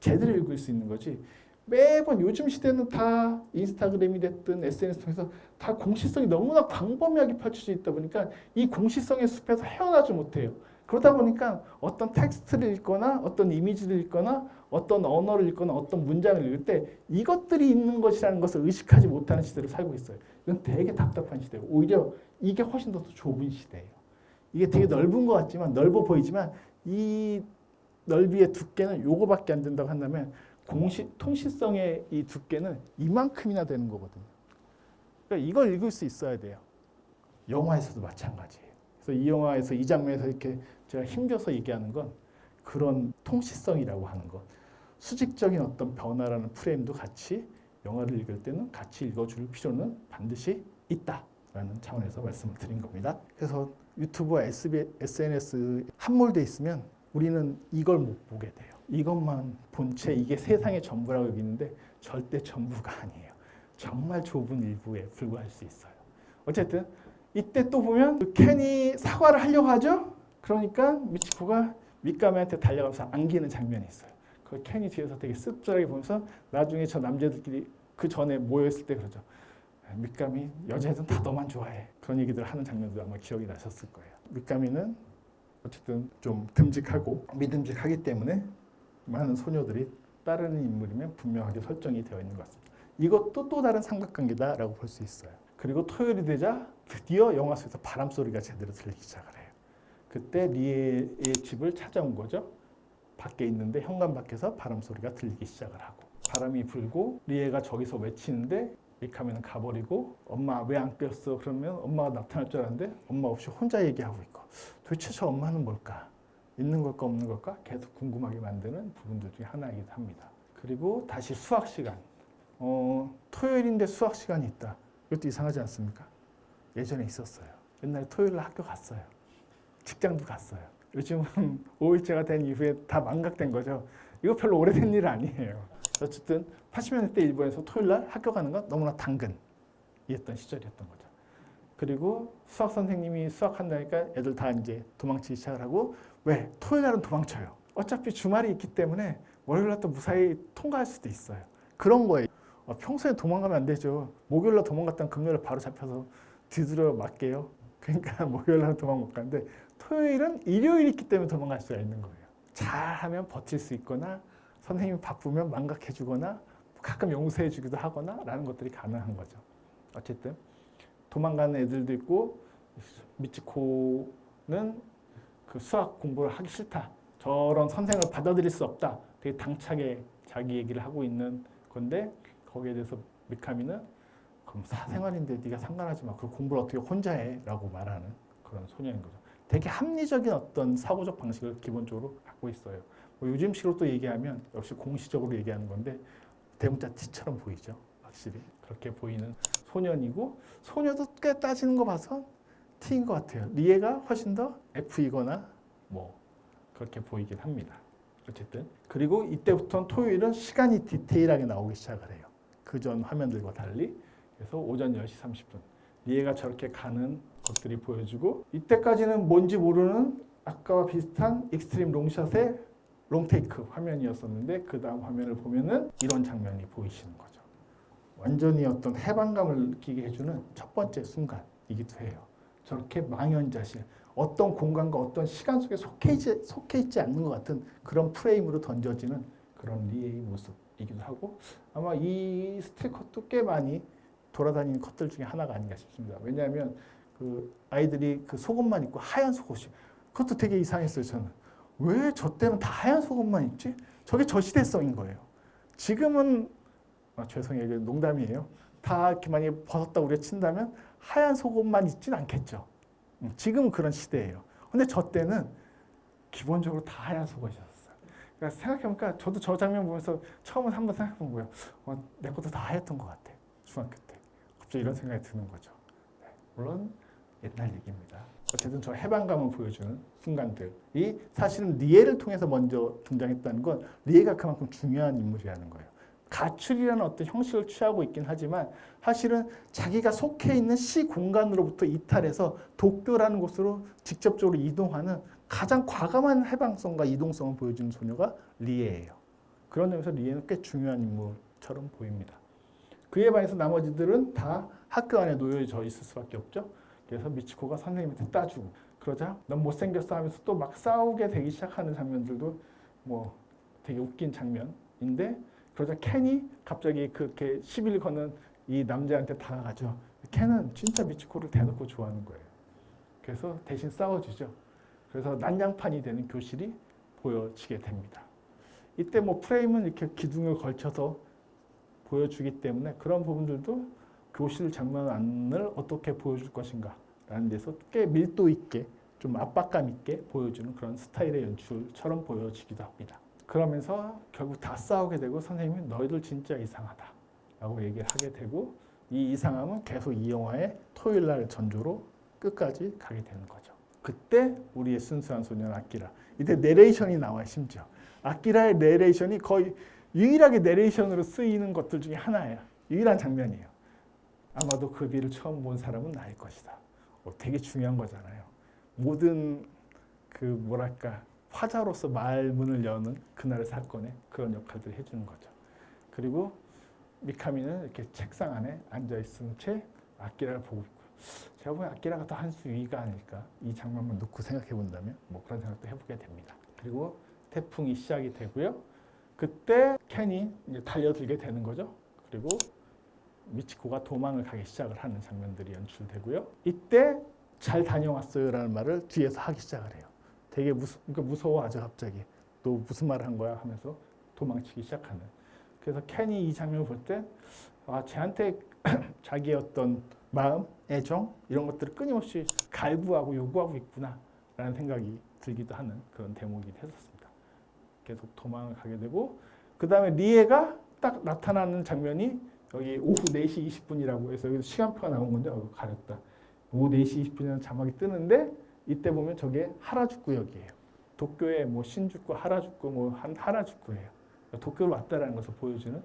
제대로 읽을 수 있는 거지. 매번 요즘 시대는 다 인스타그램이 됐든 SNS 통해서 다 공시성이 너무나 광범위하게 펼쳐져 있다 보니까 이 공시성의 숲에서 헤어나지 못해요. 그러다 보니까 어떤 텍스트를 읽거나 어떤 이미지를 읽거나 어떤 언어를 읽거나 어떤 문장을 읽을 때 이것들이 있는 것이라는 것을 의식하지 못하는 시대를 살고 있어요. 이건 되게 답답한 시대예요. 오히려 이게 훨씬 더 좁은 시대예요. 이게 되게 넓은 것 같지만 넓어 보이지만 이 넓이의 두께는 요거밖에 안 된다고 한다면 통시성의 이 두께는 이만큼이나 되는 거거든요. 그러니까 이걸 읽을 수 있어야 돼요. 영화에서도 마찬가지예요. 그래서 이 영화에서 이 장면에서 이렇게 제가 힘줘서 얘기하는 건 그런 통시성이라고 하는 것. 수직적인 어떤 변화라는 프레임도 같이 영화를 읽을 때는 같이 읽어줄 필요는 반드시 있다라는 차원에서 말씀을 드린 겁니다. 그래서 유튜브와 SNS 함몰돼 있으면 우리는 이걸 못 보게 돼요. 이것만 본 채 이게 세상의 전부라고 여기는데 절대 전부가 아니에요. 정말 좁은 일부에 불과할 수 있어요. 어쨌든 이때 또 보면 켄이 사과를 하려고 하죠. 그러니까 미치코가 미카미한테 달려가서 안기는 장면이 있어요. 그 켄이 뒤에서 되게 씁쓸하게 보면서 나중에 저 남자들끼리 그 전에 모여있을 때 그러죠. 미카미 여자애들은 다 너만 좋아해. 그런 얘기들 하는 장면도 아마 기억이 나셨을 거예요. 미카미는 어쨌든 좀 듬직하고 믿음직하기 때문에 많은 소녀들이 따르는 인물이면 분명하게 설정이 되어 있는 것 같습니다. 이것도 또 다른 삼각관계다라고 볼 수 있어요. 그리고 토요일이 되자 드디어 영화 속에서 바람 소리가 제대로 들리기 시작을 해요. 그때 리에의 집을 찾아온 거죠. 밖에 있는데 현관 밖에서 바람 소리가 들리기 시작을 하고 바람이 불고 리에가 저기서 외치는데 미카미는 가버리고 엄마 왜 안 깨웠어? 그러면 엄마가 나타날 줄 알았는데 엄마 없이 혼자 얘기하고 있고 도대체 저 엄마는 뭘까? 있는 걸까 없는 걸까? 계속 궁금하게 만드는 부분들 중에 하나이기도 합니다. 그리고 다시 수학 시간. 토요일인데 수학 시간이 있다. 이것도 이상하지 않습니까? 예전에 있었어요. 옛날에 토요일 날 학교 갔어요. 직장도 갔어요. 요즘은 5일째가 된 이후에 다 망각된 거죠. 이거 별로 오래된 일 아니에요. 어쨌든 80년대 일본에서 토요일 날 학교 가는 건 너무나 당근이었던 시절이었던 거죠. 그리고 수학 선생님이 수학한다니까 애들 다 이제 도망치기 시작을 하고 왜? 토요일 날은 도망쳐요. 어차피 주말이 있기 때문에 월요일 날 또 무사히 통과할 수도 있어요. 그런 거예요. 평소에 도망가면 안 되죠. 목요일 날 도망갔다면 금요일 바로 잡혀서 뒤들어 맞게요. 그러니까 목요일 날 도망 못 가는데 토요일은 일요일이 있기 때문에 도망갈 수가 있는 거예요. 잘하면 버틸 수 있거나 선생님이 바쁘면 망각해 주거나 가끔 용서해 주기도 하거나 라는 것들이 가능한 거죠. 어쨌든 도망가는 애들도 있고 미치코는 그 수학 공부를 하기 싫다. 저런 선생을 받아들일 수 없다. 되게 당차게 자기 얘기를 하고 있는 건데 거기에 대해서 미카미는 그럼 사생활인데 네가 상관하지 마. 그 공부를 어떻게 혼자 해? 라고 말하는 그런 소녀인 거죠. 되게 합리적인 어떤 사고적 방식을 기본적으로 갖고 있어요. 뭐 요즘식으로 또 얘기하면 역시 공시적으로 얘기하는 건데 대문자 T처럼 보이죠. 확실히 그렇게 보이는 소년이고 소녀도 꽤 따지는 거 봐서 T인 것 같아요. 리에가 훨씬 더 F이거나 뭐 그렇게 보이긴 합니다. 어쨌든 그리고 이때부터는 토요일은 시간이 디테일하게 나오기 시작을 해요. 그전 화면들과 달리. 그래서 오전 10시 30분 리에가 저렇게 가는 것들이 보여주고 이때까지는 뭔지 모르는 아까와 비슷한 익스트림 롱샷의 롱테이크 화면이었었는데 그 다음 화면을 보면은 이런 장면이 보이시는 거죠. 완전히 어떤 해방감을 느끼게 해주는 첫 번째 순간이기도 해요. 저렇게 망연자실, 어떤 공간과 어떤 시간 속에 속해 있지 않는 것 같은 그런 프레임으로 던져지는 그런 리에의 모습이기도 하고 아마 이 스틸컷도 꽤 많이 돌아다니는 컷들 중에 하나가 아닌가 싶습니다. 왜냐하면 그 아이들이 그 속옷만 입고 하얀 속옷이 그것도 되게 이상했어요. 저는 왜 저 때는 다 하얀 속옷만 입지? 저게 저 시대성인 거예요. 지금은 죄송해요, 농담이에요. 다 이렇게 만약에 벗었다고 우리가 친다면 하얀 속옷만 입진 않겠죠. 지금은 그런 시대예요. 근데 저 때는 기본적으로 다 하얀 속옷이었어요. 그러니까 생각해보니까 저도 저 장면 보면서 처음에 한번 생각해본 거예요. 내 것도 다 하였던 것 같아. 중학교 때. 갑자기 이런 생각이 드는 거죠. 네, 물론 옛날 얘기입니다. 어쨌든 저 해방감을 보여주는 순간들이 사실은 리에를 통해서 먼저 등장했다는 건 리에가 그만큼 중요한 인물이라는 거예요. 가출이라는 어떤 형식을 취하고 있긴 하지만 사실은 자기가 속해 있는 시 공간으로부터 이탈해서 도쿄라는 곳으로 직접적으로 이동하는 가장 과감한 해방성과 이동성을 보여주는 소녀가 리에예요. 그런 점에서 리에는 꽤 중요한 인물처럼 보입니다. 그에 반해서 나머지들은 다 학교 안에 놓여져 있을 수밖에 없죠. 그래서 미치코가 선생님한테 따주고 그러자 넌 못생겼어 하면서 또 막 싸우게 되기 시작하는 장면들도 뭐 되게 웃긴 장면인데 그러자 켄이 갑자기 그렇게 시비를 거는 이 남자한테 다가가죠. 켄은 진짜 미치코를 대놓고 좋아하는 거예요. 그래서 대신 싸워주죠. 그래서 난장판이 되는 교실이 보여지게 됩니다. 이때 뭐 프레임은 이렇게 기둥을 걸쳐서 보여주기 때문에 그런 부분들도 교실 장면을 어떻게 보여줄 것인가 라는 데서 꽤 밀도 있게 좀 압박감 있게 보여주는 그런 스타일의 연출처럼 보여지기도 합니다. 그러면서 결국 다 싸우게 되고 선생님이 너희들 진짜 이상하다 라고 얘기를 하게 되고 이 이상함은 계속 이 영화의 토요일 날 전조로 끝까지 가게 되는 거죠. 그때 우리의 순수한 소년 아키라, 이때 내레이션이 나와요. 심지어 아키라의 내레이션이 거의 유일하게 내레이션으로 쓰이는 것들 중에 하나예요. 유일한 장면이에요. 아마도 그 비를 처음 본 사람은 나일 것이다. 되게 중요한 거잖아요. 모든 그 뭐랄까 화자로서 말문을 여는 그날의 사건에 그런 역할들을 해주는 거죠. 그리고 미카미는 이렇게 책상 안에 앉아있은 채 아키라를 보고 있고요. 제가 보기엔 아키라가 더 한 수 위가 아닐까, 이 장면만 놓고 생각해 본다면 뭐 그런 생각도 해보게 됩니다. 그리고 태풍이 시작이 되고요. 그때 켄이 이제 달려들게 되는 거죠. 그리고 미치코가 도망을 가기 시작을 하는 장면들이 연출되고요. 이때 잘 다녀왔어요라는 말을 뒤에서 하기 시작을 해요. 되게 그러니까 무서워하죠. 갑자기 너 무슨 말을 한 거야 하면서 도망치기 시작하는. 그래서 켄이 이 장면을 볼 때 쟤한테 자기의 어떤 마음, 애정 이런 것들을 끊임없이 갈구하고 요구하고 있구나 라는 생각이 들기도 하는 그런 대목이 됐었습니다. 계속 도망을 가게 되고 그 다음에 리에가 딱 나타나는 장면이 여기 오후 4시 20분이라고 해서 여기 시간표가 나온 건데 가렸다. 오후 4시 20분이라는 자막이 뜨는데 이때 보면 저게 하라주쿠역이에요. 도쿄의 뭐 신주쿠, 하라주쿠, 뭐 하라주쿠예요. 도쿄로 왔다라는 것을 보여주는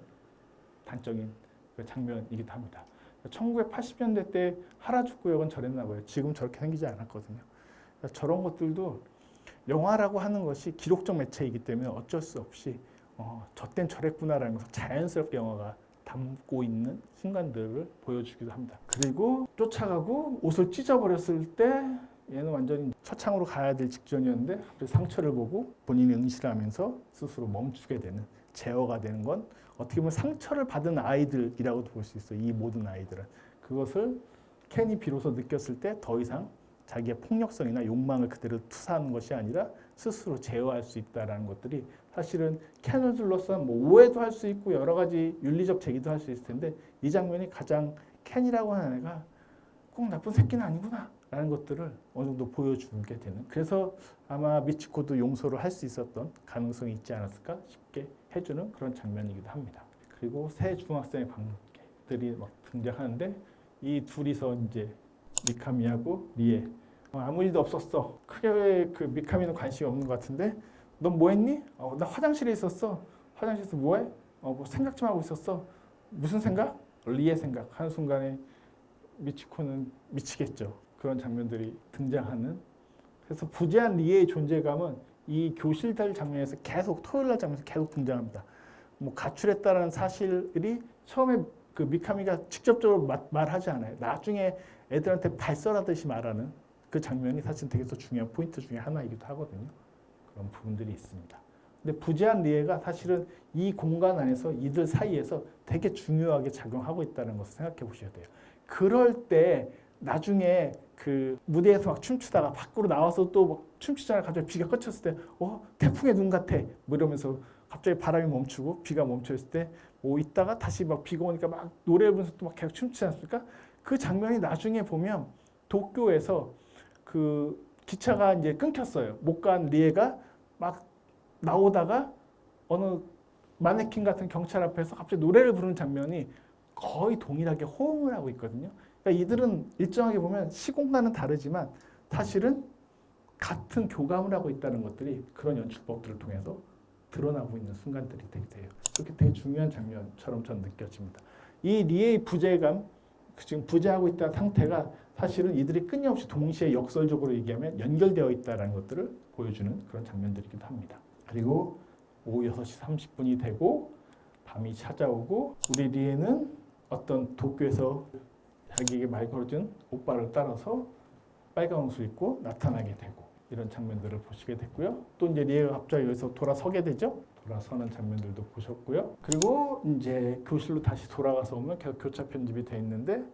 단적인 그 장면이기도 합니다. 1980년대 때 하라주쿠역은 저랬나 봐요. 지금 저렇게 생기지 않았거든요. 저런 것들도 영화라고 하는 것이 기록적 매체이기 때문에 어쩔 수 없이 저땐 저랬구나라는 것을 자연스럽게 영화가 담고 있는 순간들을 보여주기도 합니다. 그리고 쫓아가고 옷을 찢어버렸을 때 얘는 완전히 처창으로 가야 될 직전이었는데 갑자기 상처를 보고 본인이 응시하면서 스스로 멈추게 되는, 제어가 되는 건 어떻게 보면 상처를 받은 아이들이라고도 볼 수 있어요. 이 모든 아이들은. 그것을 켄이 비로소 느꼈을 때 더 이상 자기의 폭력성이나 욕망을 그대로 투사하는 것이 아니라 스스로 제어할 수 있다는 것들이 사실은 켄으로서 뭐 오해도 할 수 있고 여러 가지 윤리적 제기도 할 수 있을 텐데 이 장면이 가장 켄이라고 하는 애가 꼭 나쁜 새끼는 아니구나 라는 것들을 어느 정도 보여주게 되는, 그래서 아마 미치코도 용서를 할 수 있었던 가능성이 있지 않았을까 싶게 해주는 그런 장면이기도 합니다. 그리고 새 중학생의 관계들이 막 등장하는데 이 둘이서 이제 미카미하고 리에 아무 일도 없었어. 크게 그 미카미는 관심이 없는 것 같은데 넌 뭐 했니? 나 화장실에 있었어. 화장실에서 뭐 해? 뭐 생각 좀 하고 있었어. 무슨 생각? 리에 생각. 하는 순간에 미치코는 미치겠죠. 그런 장면들이 등장하는. 그래서 부재한 리에의 존재감은 이 교실들 장면에서 계속 토요일날 장면에서 계속 등장합니다. 뭐 가출했다는 사실이 처음에 그 미카미가 직접적으로 말하지 않아요. 나중에 애들한테 발설하듯이 말하는 그 장면이 사실 되게 더 중요한 포인트 중에 하나이기도 하거든요. 그런 부분들이 있습니다. 근데 부재한 리에가 사실은 이 공간 안에서 이들 사이에서 되게 중요하게 작용하고 있다는 것을 생각해 보셔야 돼요. 그럴 때 나중에 그 무대에서 막 춤추다가 밖으로 나와서 또 막 춤추잖아요. 갑자기 비가 그쳤을 때 태풍의 눈 같아 뭐 이러면서 갑자기 바람이 멈추고 비가 멈춰있을 때 뭐 있다가 다시 막 비가 오니까 막 노래를 부르면서 또 막 계속 춤추지 않습니까? 그 장면이 나중에 보면 도쿄에서 그 기차가 이제 끊겼어요. 못 간 리에가 막 나오다가 어느 마네킹 같은 경찰 앞에서 갑자기 노래를 부르는 장면이 거의 동일하게 호응을 하고 있거든요. 그러니까 이들은 일정하게 보면 시공간은 다르지만 사실은 같은 교감을 하고 있다는 것들이 그런 연출법들을 통해서 드러나고 있는 순간들이 되게 돼요. 그렇게 되게 중요한 장면처럼 저는 느껴집니다. 이 리에의 부재감, 지금 부재하고 있다는 상태가 사실은 이들이 끊임없이 동시에 역설적으로 얘기하면 연결되어 있다는 것들을 보여주는 그런 장면들이기도 합니다. 그리고 오후 6시 30분이 되고 밤이 찾아오고 우리 리에는 어떤 도쿄에서 자기에게 말 걸어준 오빠를 따라서 빨간 옷을 입고 나타나게 되고 이런 장면들을 보시게 됐고요. 또 이제 리에가 갑자기 여기서 돌아서게 되죠. 돌아서는 장면들도 보셨고요. 그리고 이제 교실로 다시 돌아가서 오면 계속 교차 편집이 돼 있는데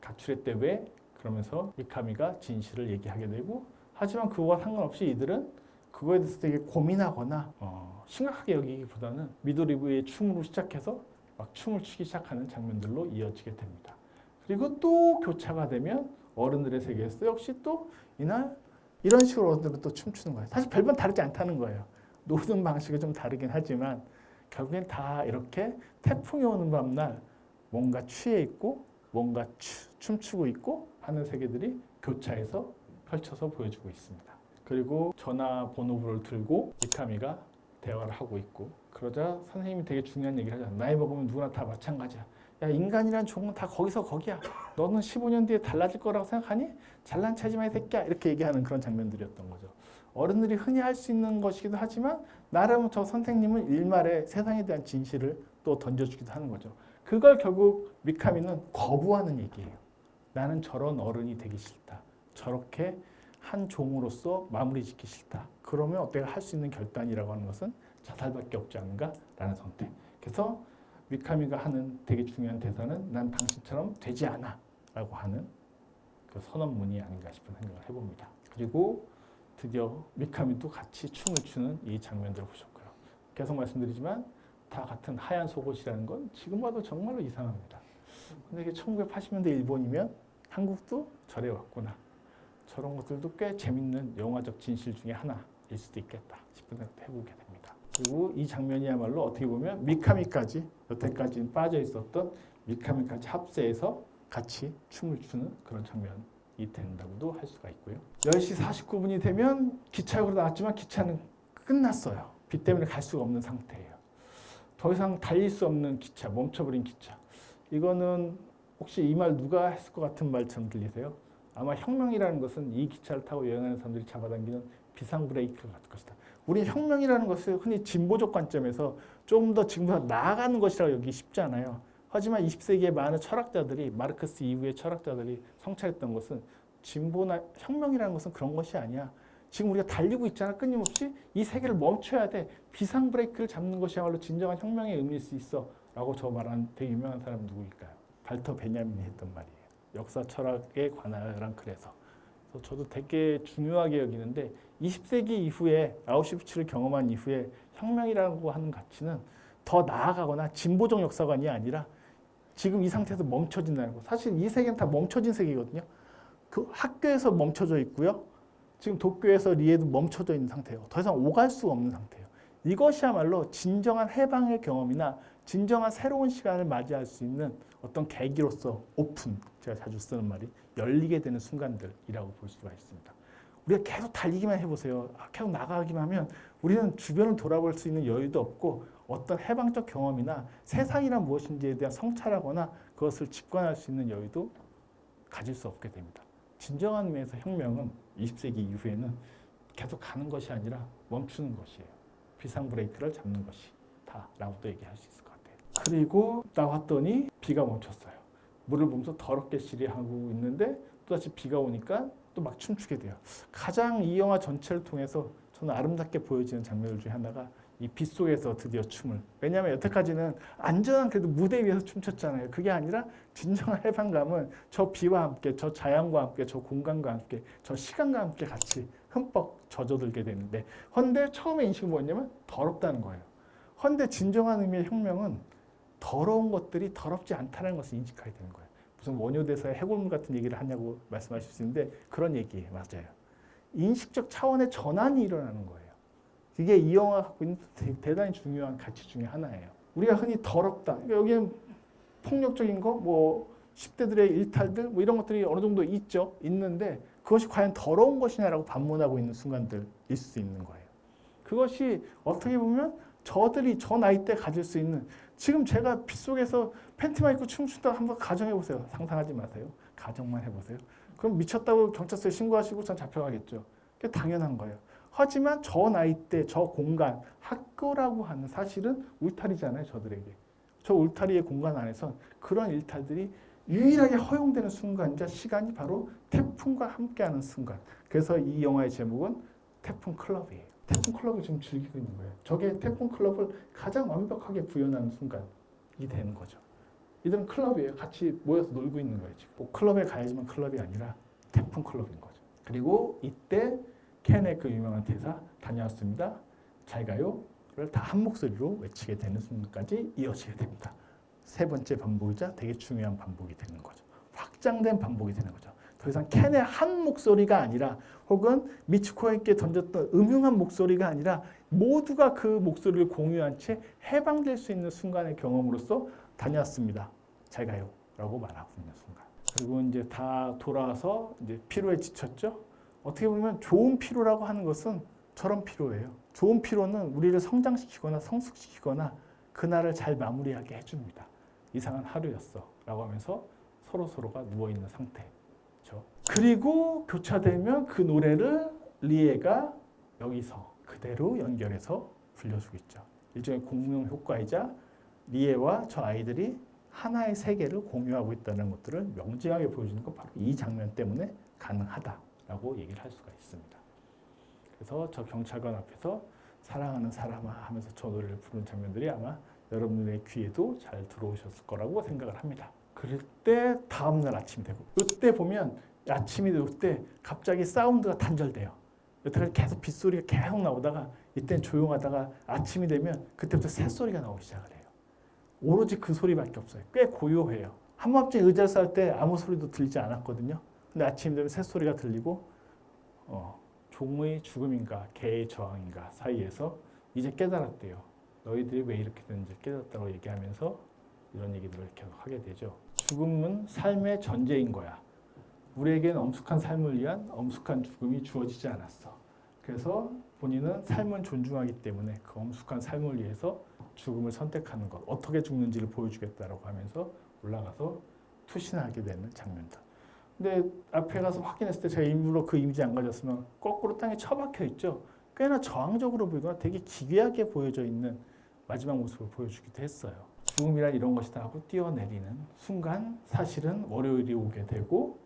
가출했대 왜? 그러면서 미카미가 진실을 얘기하게 되고 하지만 그거와 상관없이 이들은 그거에 대해서 되게 고민하거나 심각하게 여기기보다는 미드리브의 춤으로 시작해서 막 춤을 추기 시작하는 장면들로 이어지게 됩니다. 그리고 또 교차가 되면 어른들의 세계에서 역시 또 이날 이런 식으로 어른들은 또 춤추는 거예요. 사실 별반 다르지 않다는 거예요. 노는 방식이 좀 다르긴 하지만 결국엔 다 이렇게 태풍이 오는 밤날 뭔가 취해 있고 뭔가 춤추고 있고 하는 세계들이 교차해서 펼쳐서 보여주고 있습니다. 그리고 전화번호부를 들고 미카미가 대화를 하고 있고 그러자 선생님이 되게 중요한 얘기를 하잖아요. 나이 먹으면 누구나 다 마찬가지야. 야, 인간이란 종은 다 거기서 거기야. 너는 15년 뒤에 달라질 거라고 생각하니? 잘난 체하지 마 이 새끼야. 이렇게 얘기하는 그런 장면들이었던 거죠. 어른들이 흔히 할 수 있는 것이기도 하지만 나름 저 선생님은 일말에 세상에 대한 진실을 또 던져주기도 하는 거죠. 그걸 결국 미카미는 거부하는 얘기예요. 나는 저런 어른이 되기 싫다. 저렇게 한 종으로서 마무리 짓기 싫다. 그러면 내가 할 수 있는 결단이라고 하는 것은 자살밖에 없지 않은가라는 선택. 그래서 미카미가 하는 되게 중요한 대사는 난 당신처럼 되지 않아 라고 하는 그 선언문이 아닌가 싶은 생각을 해봅니다. 그리고 드디어 미카미도 같이 춤을 추는 이 장면들을 보셨고요. 계속 말씀드리지만 다 같은 하얀 속옷이라는 건 지금 봐도 정말로 이상합니다. 근데 이게 1980년대 일본이면 한국도 저래 왔구나. 저런 것들도 꽤 재밌는 영화적 진실 중에 하나일 수도 있겠다 싶은 생각도 해보게 됩니다. 그리고 이 장면이야말로 어떻게 보면 미카미까지 여태까지 빠져 있었던 미카미까지 합세해서 같이 춤을 추는 그런 장면이 된다고도 할 수가 있고요. 10시 49분이 되면 기차역으로 나왔지만 기차는 끝났어요. 비 때문에 갈 수가 없는 상태예요. 더 이상 달릴 수 없는 기차, 멈춰버린 기차. 이거는 혹시 이 말 누가 했을 것 같은 말처럼 들리세요? 아마 혁명이라는 것은 이 기차를 타고 여행하는 사람들이 잡아당기는 비상 브레이크가 될 것이다. 우리 혁명이라는 것을 흔히 진보적 관점에서 좀 더 지금보다 나아가는 것이라고 여기기 쉽지 않아요. 하지만 20세기의 많은 철학자들이 마르크스 이후의 철학자들이 성찰했던 것은 진보나 혁명이라는 것은 그런 것이 아니야. 지금 우리가 달리고 있잖아. 끊임없이 이 세계를 멈춰야 돼. 비상 브레이크를 잡는 것이야말로 진정한 혁명의 의미일 수 있어. 라고 저 말한 되게 유명한 사람은 누구일까요? 발터 베냐민이 했던 말이에요. 역사 철학에 관한 그래서 저도 되게 중요하게 여기는데 20세기 이후에 아우슈비츠를 경험한 이후에 혁명이라고 하는 가치는 더 나아가거나 진보적 역사관이 아니라 지금 이 상태에서 멈춰진다는 거. 사실 이 세계는 다 멈춰진 세계거든요. 그 학교에서 멈춰져 있고요. 지금 도쿄에서 리에도 멈춰져 있는 상태예요. 더 이상 오갈 수가 없는 상태예요. 이것이야말로 진정한 해방의 경험이나 진정한 새로운 시간을 맞이할 수 있는 어떤 계기로서 오픈, 제가 자주 쓰는 말이 열리게 되는 순간들이라고 볼 수가 있습니다. 우리가 계속 달리기만 해보세요. 계속 나가기만 하면 우리는 주변을 돌아볼 수 있는 여유도 없고 어떤 해방적 경험이나 세상이란 무엇인지에 대한 성찰하거나 그것을 직관할 수 있는 여유도 가질 수 없게 됩니다. 진정한 의미에서 혁명은 20세기 이후에는 계속 가는 것이 아니라 멈추는 것이에요. 비상 브레이크를 잡는 것이 다라고도 얘기할 수 있을 것 같아요. 그리고 나왔더니 비가 멈췄어요. 물을 보면서 더럽게 시리하고 있는데 또다시 비가 오니까 또 막 춤추게 돼요. 가장 이 영화 전체를 통해서 저는 아름답게 보여지는 장면들 중에 하나가 이 빗속에서 드디어 춤을. 왜냐하면 여태까지는 안전한 그래도 무대 위에서 춤췄잖아요. 그게 아니라 진정한 해방감은 저 비와 함께, 저 자연과 함께, 저 공간과 함께, 저 시간과 함께 같이 흠뻑 젖어들게 되는데 헌데 처음에 인식이 뭐였냐면 더럽다는 거예요. 헌데 진정한 의미의 혁명은 더러운 것들이 더럽지 않다는 것을 인식하게 되는 거예요. 무슨 원효대사의 해골물 같은 얘기를 하냐고 말씀하실 수 있는데 그런 얘기예요. 맞아요. 인식적 차원의 전환이 일어나는 거예요. 이게 이 영화가 갖고 있는 대단히 중요한 가치 중에 하나예요. 우리가 흔히 더럽다. 여기는 폭력적인 거, 뭐 10대들의 일탈들 뭐 이런 것들이 어느 정도 있죠. 있는데 그것이 과연 더러운 것이냐라고 반문하고 있는 순간들일 수 있는 거예요. 그것이 어떻게 보면 저들이 저 나이 때 가질 수 있는 지금 제가 빗속에서 팬티만 입고 춤춘다 한번 가정해 보세요. 상상하지 마세요. 가정만 해보세요. 그럼 미쳤다고 경찰서에 신고하시고 전 잡혀가겠죠. 그게 당연한 거예요. 하지만 저 나이 때, 저 공간, 학교라고 하는 사실은 울타리잖아요. 저들에게. 저 울타리의 공간 안에선 그런 일탈들이 유일하게 허용되는 순간이자 시간이 바로 태풍과 함께하는 순간. 그래서 이 영화의 제목은 태풍 클럽이에요. 태풍 클럽을 지금 즐기고 있는 거예요. 저게 태풍 클럽을 가장 완벽하게 구현하는 순간이 되는 거죠. 이들은 클럽이에요. 같이 모여서 놀고 있는 거예요. 지금. 뭐 클럽에 가야지만 클럽이 아니라 태풍 클럽인 거죠. 그리고 이때 켄의 그 유명한 대사 다녀왔습니다. 잘 가요를 다 한 목소리로 외치게 되는 순간까지 이어지게 됩니다. 세 번째 반복이자 되게 중요한 반복이 되는 거죠. 확장된 반복이 되는 거죠. 더 이상 켄의 한 목소리가 아니라 혹은 미츠코에게 던졌던 음흉한 목소리가 아니라 모두가 그 목소리를 공유한 채 해방될 수 있는 순간의 경험으로서 다녀왔습니다. 잘 가요. 라고 말하고 있는 순간. 그리고 이제 다 돌아와서 이제 피로에 지쳤죠. 어떻게 보면 좋은 피로라고 하는 것은 저런 피로예요. 좋은 피로는 우리를 성장시키거나 성숙시키거나 그날을 잘 마무리하게 해줍니다. 이상한 하루였어 라고 하면서 서로가 누워있는 상태죠. 그리고 교차되면 그 노래를 리에가 여기서 그대로 연결해서 불려주고 있죠. 일종의 공명 효과이자 리에와 저 아이들이 하나의 세계를 공유하고 있다는 것들을 명징하게 보여주는 건 바로 이 장면 때문에 가능하다라고 얘기를 할 수가 있습니다. 그래서 저 경찰관 앞에서 사랑하는 사람아 하면서 저 노래를 부르는 장면들이 아마 여러분들의 귀에도 잘 들어오셨을 거라고 생각을 합니다. 그럴 때 다음날 아침이 되고 이때 보면 아침이 될 때 갑자기 사운드가 단절돼요. 여태까지 계속 빗소리가 계속 나오다가 이때는 조용하다가 아침이 되면 그때부터 새소리가 나오기 시작을 해요. 오로지 그 소리밖에 없어요. 꽤 고요해요. 한밤중에 의자에서 할 때 아무 소리도 들리지 않았거든요. 근데 아침이 되면 새소리가 들리고 종의 죽음인가 개의 저항인가 사이에서 이제 깨달았대요. 너희들이 왜 이렇게 되는지 깨달았다고 얘기하면서 이런 얘기들을 계속 하게 되죠. 죽음은 삶의 전제인 거야. 우리에겐 엄숙한 삶을 위한 엄숙한 죽음이 주어지지 않았어. 그래서 본인은 삶은 존중하기 때문에 그 엄숙한 삶을 위해서 죽음을 선택하는 것, 어떻게 죽는지를 보여주겠다라고 하면서 올라가서 투신하게 되는 장면들. 근데 앞에 가서 확인했을 때 제가 일부러 그 이미지 안 가졌으면 거꾸로 땅에 처박혀 있죠. 꽤나 저항적으로 보이거나 되게 기괴하게 보여져 있는 마지막 모습을 보여주기도 했어요. 죽음이란 이런 것이다 하고 뛰어내리는 순간 사실은 월요일이 오게 되고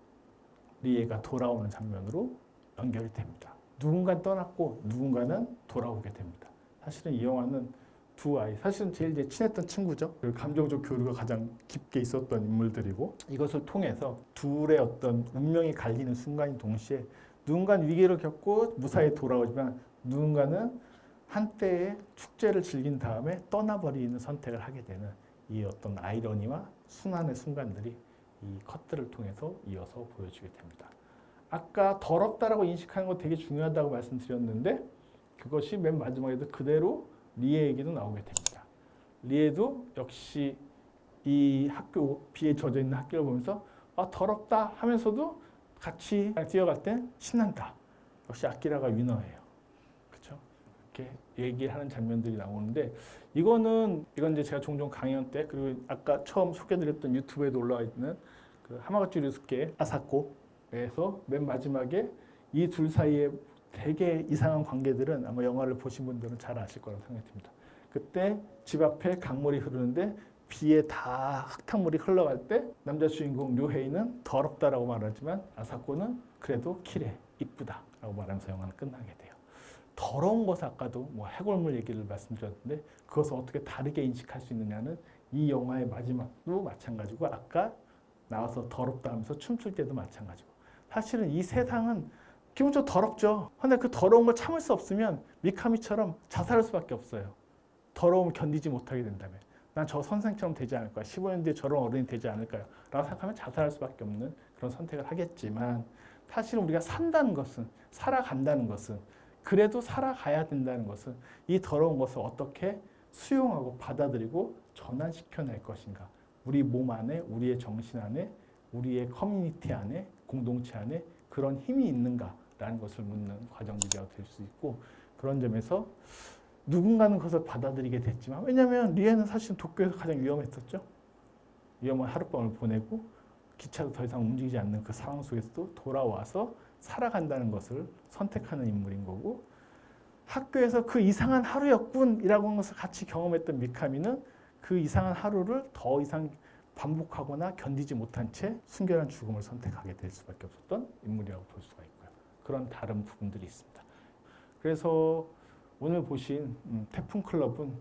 리에가 돌아오는 장면으로 연결이 됩니다. 누군가는 떠났고 누군가는 돌아오게 됩니다. 사실은 이 영화는 두 아이, 사실은 제일 이제 친했던 친구죠. 그리고 감정적 교류가 가장 깊게 있었던 인물들이고 이것을 통해서 둘의 어떤 운명이 갈리는 순간인 동시에 누군가는 위기를 겪고 무사히 돌아오지만 누군가는 한때의 축제를 즐긴 다음에 떠나버리는 선택을 하게 되는 이 어떤 아이러니와 순환의 순간들이 이 컷들을 통해서 이어서 보여주게 됩니다. 아까 더럽다라고 인식하는 거 되게 중요하다고 말씀드렸는데 그것이 맨 마지막에도 그대로 리에 얘기도 나오게 됩니다. 리에도 역시 이 학교 비에 젖어 있는 학교를 보면서 더럽다 하면서도 같이 뛰어갈 때 신난다. 역시 아키라가 위너예요. 그렇죠? 이렇게 얘기하는 장면들이 나오는데 이건 이제 제가 종종 강연 때 그리고 아까 처음 소개드렸던 유튜브에도 올라와 있는 그 하마가치 류스케 아사코에서 맨 마지막에 이 둘 사이에 되게 이상한 관계들은 아마 영화를 보신 분들은 잘 아실 거라고 생각이 듭니다. 그때 집 앞에 강물이 흐르는데 비에 다 흙탕물이 흘러갈 때 남자 주인공 류헤이는 더럽다라고 말하지만 아사코는 그래도 키레, 이쁘다라고 말하면서 영화는 끝나게 돼요. 더러운 것은 아까도 뭐 해골물 얘기를 말씀드렸는데 그것을 어떻게 다르게 인식할 수 있느냐는 이 영화의 마지막도 마찬가지고 아까 나와서 더럽다 하면서 춤출 때도 마찬가지고 사실은 이 세상은 기본적으로 더럽죠. 근데 그 더러운 걸 참을 수 없으면 미카미처럼 자살할 수밖에 없어요. 더러움을 견디지 못하게 된다면. 난 저 선생처럼 되지 않을까요? 15년 뒤에 저런 어른이 되지 않을까요? 라고 생각하면 자살할 수밖에 없는 그런 선택을 하겠지만 사실은 우리가 산다는 것은, 살아간다는 것은, 그래도 살아가야 된다는 것은 이 더러운 것을 어떻게 수용하고 받아들이고 전환시켜낼 것인가. 우리 몸 안에, 우리의 정신 안에, 우리의 커뮤니티 안에, 공동체 안에 그런 힘이 있는가라는 것을 묻는 과정들이 될 수 있고 그런 점에서 누군가는 그것을 받아들이게 됐지만 왜냐하면 리에는 사실 도쿄에서 가장 위험했었죠. 위험한 하룻밤을 보내고 기차도 더 이상 움직이지 않는 그 상황 속에서도 돌아와서 살아간다는 것을 선택하는 인물인 거고 학교에서 그 이상한 하루였군이라고 하는 것을 같이 경험했던 미카미는 그 이상한 하루를 더 이상 반복하거나 견디지 못한 채 순결한 죽음을 선택하게 될 수밖에 없었던 인물이라고 볼 수가 있고요. 그런 다른 부분들이 있습니다. 그래서 오늘 보신 태풍클럽은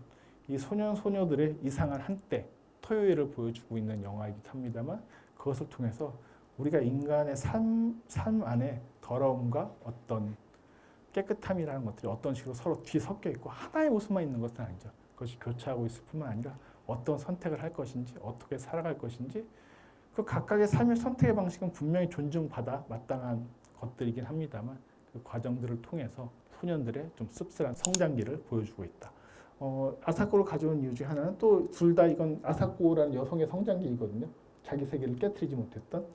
이 소년 소녀들의 이상한 한때 토요일을 보여주고 있는 영화이기도 합니다만 그것을 통해서 우리가 인간의 삶 안에 더러움과 어떤 깨끗함이라는 것들이 어떤 식으로 서로 뒤섞여 있고 하나의 모습만 있는 것은 아니죠. 그것이 교차하고 있을 뿐만 아니라 어떤 선택을 할 것인지, 어떻게 살아갈 것인지, 그 각각의 삶의 선택의 방식은 분명히 존중받아 마땅한 것들이긴 합니다만 그 과정들을 통해서 소년들의 좀 씁쓸한 성장기를 보여주고 있다. 아사코를 가져온 이유 중에 하나는 또 둘 다 이건 아사코라는 여성의 성장기이거든요. 자기 세계를 깨트리지 못했던,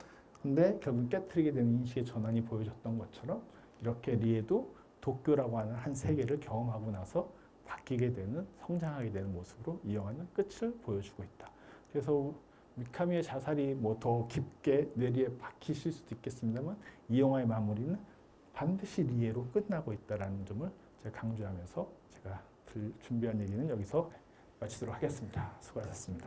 근데 결국 깨트리게 되는 인식의 전환이 보여졌던 것처럼 이렇게 리에도 도쿄라고 하는 한 세계를 경험하고 나서 바뀌게 되는, 성장하게 되는 모습으로 이 영화는 끝을 보여주고 있다. 그래서 미카미의 자살이 뭐 더 깊게 뇌리에 박히실 수도 있겠습니다만 이 영화의 마무리는 반드시 리에로 끝나고 있다는 점을 제가 강조하면서 제가 준비한 얘기는 여기서 마치도록 하겠습니다. 수고하셨습니다.